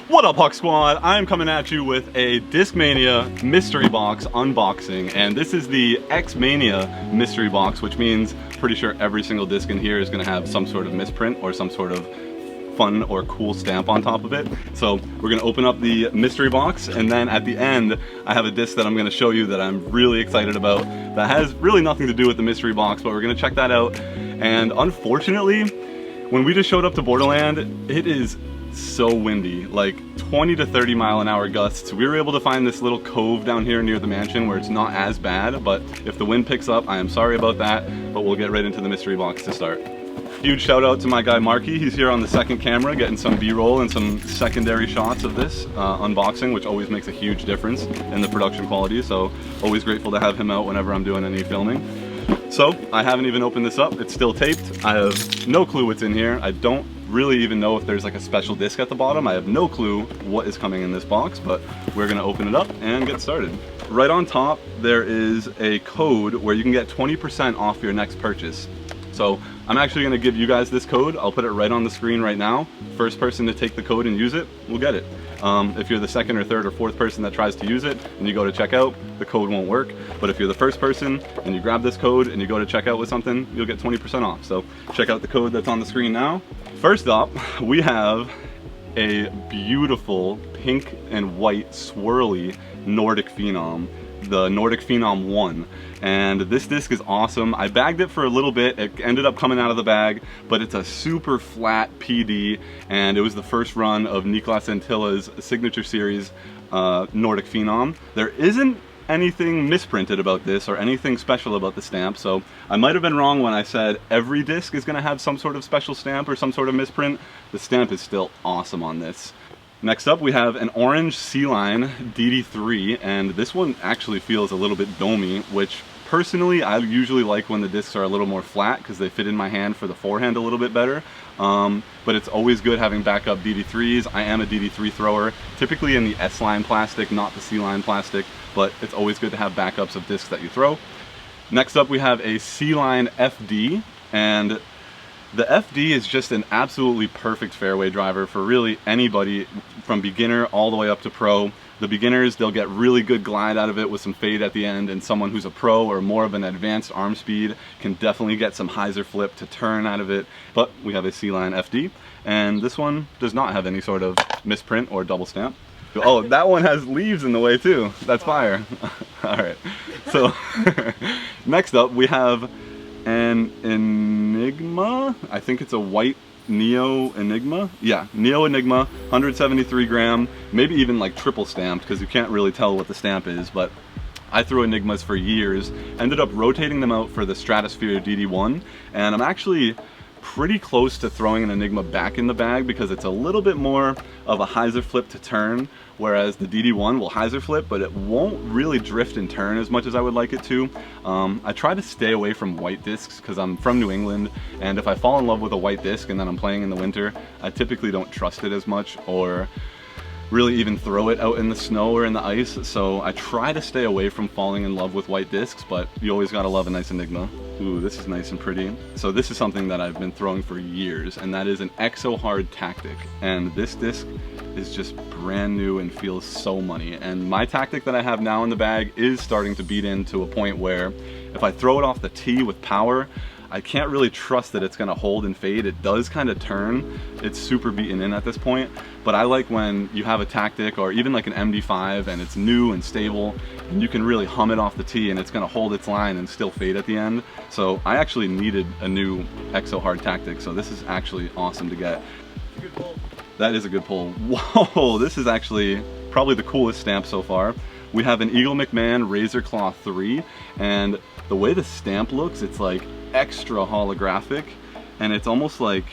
What up, Huck Squad? I'm coming at you with a Xmania mystery box unboxing, and this is the X-Mania mystery box, which means pretty sure every single disc in here is going to have some sort of misprint or some sort of fun or cool stamp on top of it. So we're going to open up the mystery box, and then at the end I have a disc that I'm going to show you that I'm really excited about that has really nothing to do with the mystery box, but we're going to check that out. And unfortunately, when we just showed up to Borderland, it is so windy, like 20 to 30 mile an hour gusts. We were able to find this little cove down here near the mansion where it's not as bad, but if the wind picks up, I am sorry about that, but we'll get right into the mystery box to start. Huge shout out to my guy Marky. He's here on the second camera getting some B-roll and some secondary shots of this unboxing, which always makes a huge difference in the production quality, so always grateful to have him out whenever I'm doing any filming. So I haven't even opened this up, it's still taped. I have no clue what's in here. I don't really even know if there's like a special disc at the bottom. I have no clue what is coming in this box, but we're gonna open it up and get started. Right on top, there is a code where you can get 20% off your next purchase. So I'm actually gonna give you guys this code. I'll put it right on the screen right now. First person to take the code and use it will get it. If you're the second or third or fourth person that tries to use it and you go to checkout, the code won't work. But if you're the first person and you grab this code and you go to checkout with something, you'll get 20% off. So check out the code that's on the screen now. First up, we have a beautiful pink and white swirly Nordic Phenom, the Nordic Phenom 1. And this disc is awesome. I bagged it for a little bit. It ended up coming out of the bag, but it's a super flat PD, and it was the first run of Niklas Antilla's signature series Nordic Phenom. There isn't anything misprinted about this or anything special about the stamp, so I might have been wrong when I said every disc is going to have some sort of special stamp or some sort of misprint. The stamp is still awesome on this. Next up, we have an orange Sea Line DD3, and this one actually feels a little bit domey, which personally I usually like when the discs are a little more flat because they fit in my hand for the forehand a little bit better. But it's always good having backup DD3s. I am a DD3 thrower, typically in the S-line plastic, not the C-line plastic, but it's always good to have backups of discs that you throw. Next up, we have a Sea Line FD, and the FD is just an absolutely perfect fairway driver for really anybody from beginner all the way up to pro. The beginners, they'll get really good glide out of it with some fade at the end, and someone who's a pro or more of an advanced arm speed can definitely get some hyzer flip to turn out of it. But we have a Sea Line FD, and this one does not have any sort of misprint or double stamp. Oh, that one has leaves in the way too. That's fire. All right, so next up we have an Enigma. I think it's a white Neo Enigma. Yeah, Neo Enigma, 173 gram, maybe even like triple stamped because you can't really tell what the stamp is, but I threw Enigmas for years, ended up rotating them out for the Stratosphere DD1, and I'm actually pretty close to throwing an Enigma back in the bag because it's a little bit more of a hyzer flip to turn, whereas the DD1 will hyzer flip, but it won't really drift and turn as much as I would like it to. I try to stay away from white discs because I'm from New England, and if I fall in love with a white disc and then I'm playing in the winter, I typically don't trust it as much or really even throw it out in the snow or in the ice, so I try to stay away from falling in love with white discs, but you always gotta love a nice Enigma. Ooh, this is nice and pretty. So this is something that I've been throwing for years, and that is an Exo Hard Tactic, and this disc is just brand new and feels so money. And my tactic that I have now in the bag is starting to beat into a point where if I throw it off the tee with power, I can't really trust that it's gonna hold and fade. It does kind of turn. It's super beaten in at this point, but I like when you have a tactic or even like an MD5 and it's new and stable and you can really hum it off the tee and it's gonna hold its line and still fade at the end. So I actually needed a new Exo Hard Tactic, so this is actually awesome to get. It's a good pull. That is a good pull. Whoa, this is actually probably the coolest stamp so far. We have an Eagle McMahon Razor Claw 3, and the way the stamp looks, it's like extra holographic, and it's almost like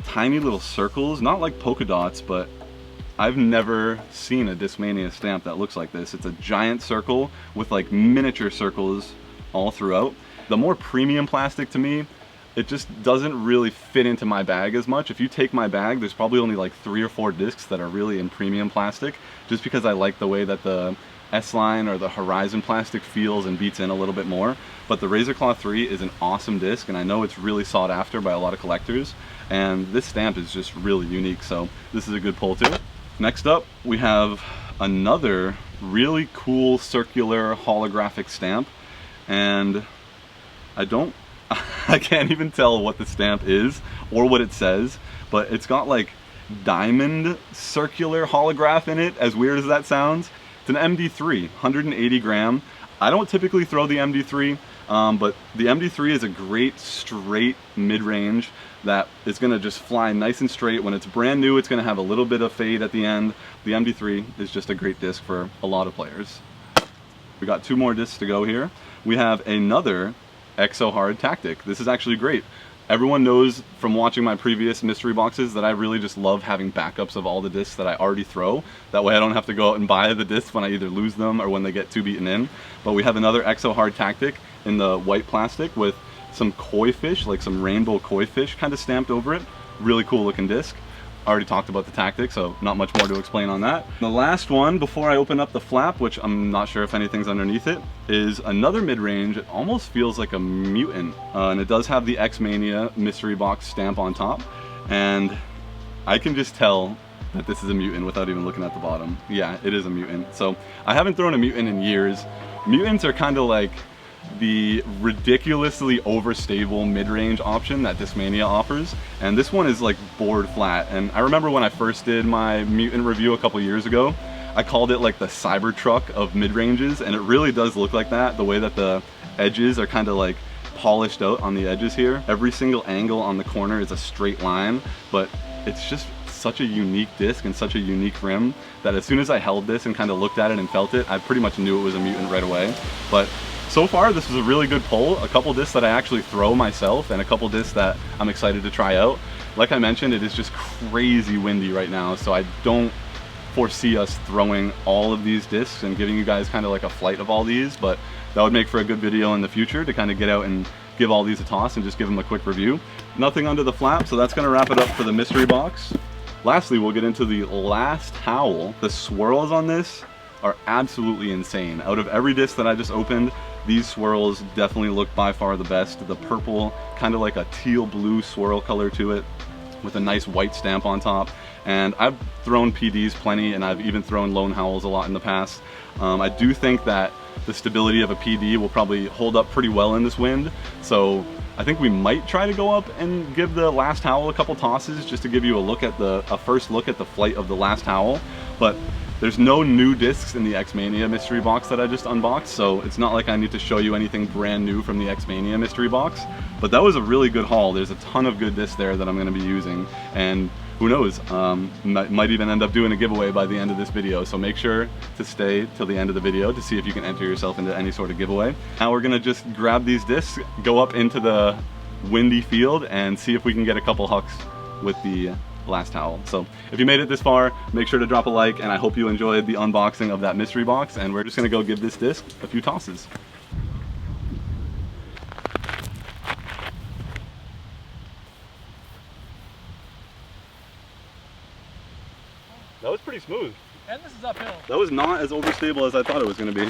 tiny little circles, not like polka dots, but I've never seen a Xmania stamp that looks like this. It's a giant circle with like miniature circles all throughout. The more premium plastic to me, it just doesn't really fit into my bag as much. If you take my bag, there's probably only like 3 or 4 discs that are really in premium plastic, just because I like the way that the S-Line or the Horizon plastic feels and beats in a little bit more. But the Razor Claw 3 is an awesome disc, and I know it's really sought after by a lot of collectors. And this stamp is just really unique, so this is a good pull too. Next up, we have another really cool circular holographic stamp, and I can't even tell what the stamp is or what it says, but it's got like diamond circular holograph in it, as weird as that sounds. It's an MD3, 180 gram. I don't typically throw the MD3, but the MD3 is a great straight mid-range that is going to just fly nice and straight. When it's brand new, it's going to have a little bit of fade at the end. The MD3 is just a great disc for a lot of players. We got 2 more discs to go here. We have another Exo Hard Tactic. This is actually great. Everyone knows from watching my previous mystery boxes that I really just love having backups of all the discs that I already throw. That way I don't have to go out and buy the discs when I either lose them or when they get too beaten in. But we have another Exo Hard Tactic in the white plastic with some koi fish, like some rainbow koi fish kind of stamped over it. Really cool looking disc. Already talked about the tactic, so not much more to explain on that. The last one before I open up the flap, which I'm not sure if anything's underneath it, is another mid-range. It almost feels like a mutant, and it does have the X-Mania mystery box stamp on top, and I can just tell that this is a mutant without even looking at the bottom. Yeah, it is a mutant. So I haven't thrown a mutant in years. Mutants are kind of like the ridiculously overstable mid-range option that Xmania offers, and this one is like board flat. And I remember when I first did my mutant review a couple years ago, I called it like the Cybertruck of mid-ranges, and it really does look like that, the way that the edges are kind of like polished out on the edges here. Every single angle on the corner is a straight line, but it's just such a unique disc and such a unique rim that as soon as I held this and kind of looked at it and felt it, I pretty much knew it was a mutant right away. But so far, this was a really good pull. A couple discs that I actually throw myself and a couple discs that I'm excited to try out. Like I mentioned, it is just crazy windy right now, so I don't foresee us throwing all of these discs and giving you guys kind of like a flight of all these, but that would make for a good video in the future to kind of get out and give all these a toss and just give them a quick review. Nothing under the flap, so that's going to wrap it up for the mystery box. Lastly, we'll get into the last Howl. The swirls on this are absolutely insane. Out of every disc that I just opened, these swirls definitely look by far the best. The purple, kind of like a teal blue swirl color to it with a nice white stamp on top. And I've thrown PDs plenty, and I've even thrown Lone Howls a lot in the past. I do think that the stability of a PD will probably hold up pretty well in this wind. So I think we might try to go up and give the last Howl a couple tosses just to give you a first look at the flight of the last Howl. But there's no new discs in the Xmania mystery box that I just unboxed, so it's not like I need to show you anything brand new from the Xmania mystery box. But that was a really good haul. There's a ton of good discs there that I'm going to be using, and who knows, might even end up doing a giveaway by the end of this video. So make sure to stay till the end of the video to see if you can enter yourself into any sort of giveaway. Now we're going to just grab these discs, go up into the windy field, and see if we can get a couple hucks with the last Howl. So if you made it this far, make sure to drop a like, and I hope you enjoyed the unboxing of that mystery box, and we're just gonna go give this disc a few tosses. That was pretty smooth. And this is uphill. That was not as overstable as I thought it was gonna be.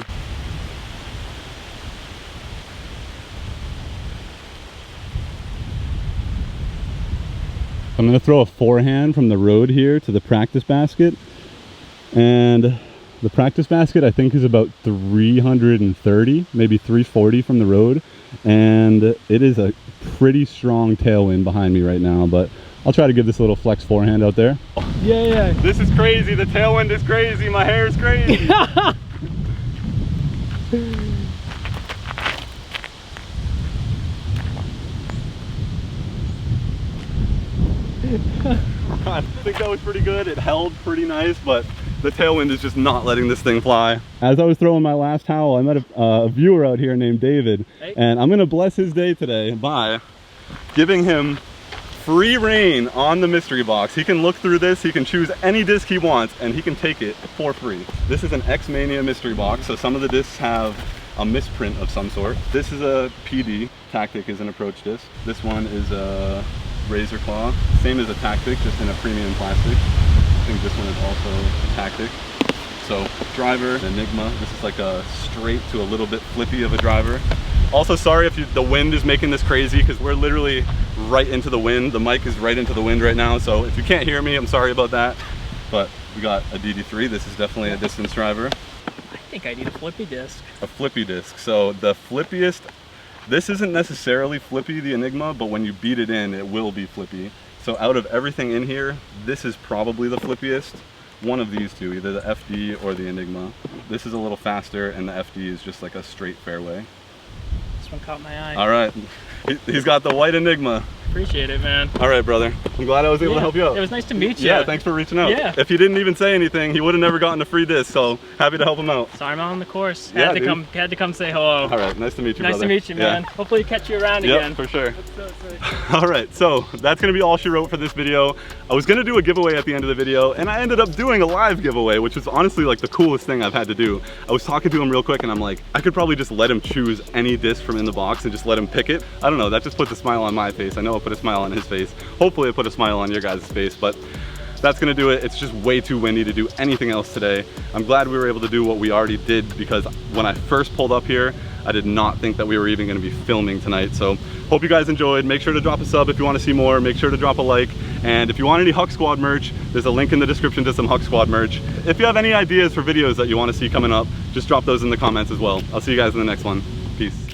I'm going to throw a forehand from the road here to the practice basket, and the practice basket I think is about 330, maybe 340 from the road, and it is a pretty strong tailwind behind me right now, but I'll try to give this a little flex forehand out there. Yeah. This is crazy. The tailwind is crazy. My hair is crazy. I think that was pretty good. It held pretty nice, but the tailwind is just not letting this thing fly. As I was throwing my last Howl, I met a viewer out here named David, and I'm gonna bless his day today by giving him free reign on the mystery box. He can look through this, he can choose any disc he wants, and he can take it for free. This is an Xmania mystery box, so some of the discs have a misprint of some sort. This is a PD. Tactic is an approach disc. This one is a Razor Claw, same as a Tactic, just in a premium plastic. I think this one is also a Tactic. So driver, Enigma. This is like a straight to a little bit flippy of a driver. Also, sorry if the wind is making this crazy because we're literally right into the wind. The mic is right into the wind right now. So if you can't hear me, I'm sorry about that. But we got a DD3. This is definitely a distance driver. I think I need a flippy disc. A flippy disc. So the flippiest, this isn't necessarily flippy, the Enigma, but when you beat it in, it will be flippy. So out of everything in here, this is probably the flippiest. One of these two, either the FD or the Enigma. This is a little faster and the FD is just like a straight fairway. This one caught my eye. All right, he's got the white Enigma. Appreciate it, man. All right, brother. I'm glad I was able to help you out. It was nice to meet you. Yeah, thanks for reaching out. Yeah. If he didn't even say anything, he would have never gotten a free disc, so happy to help him out. Sorry I'm on the course. Yeah, Had to come say hello. All right, nice to meet you, brother. Nice to meet you, man. Hopefully catch you around again. Yep, for sure. All right, so that's gonna be all she wrote for this video. I was gonna do a giveaway at the end of the video, and I ended up doing a live giveaway, which was honestly like the coolest thing I've had to do. I was talking to him real quick, and I'm like, I could probably just let him choose any disc from in the box and just let him pick it. I don't know, that just puts a smile on my face. I know it put a smile on his face. Hopefully it put a smile on your guys' face, but that's gonna do it. It's just way too windy to do anything else today. I'm glad we were able to do what we already did because when I first pulled up here, I did not think that we were even gonna be filming tonight. So hope you guys enjoyed. Make sure to drop a sub if you wanna see more. Make sure to drop a like. And if you want any Huck Squad merch, there's a link in the description to some Huck Squad merch. If you have any ideas for videos that you wanna see coming up, just drop those in the comments as well. I'll see you guys in the next one. Peace.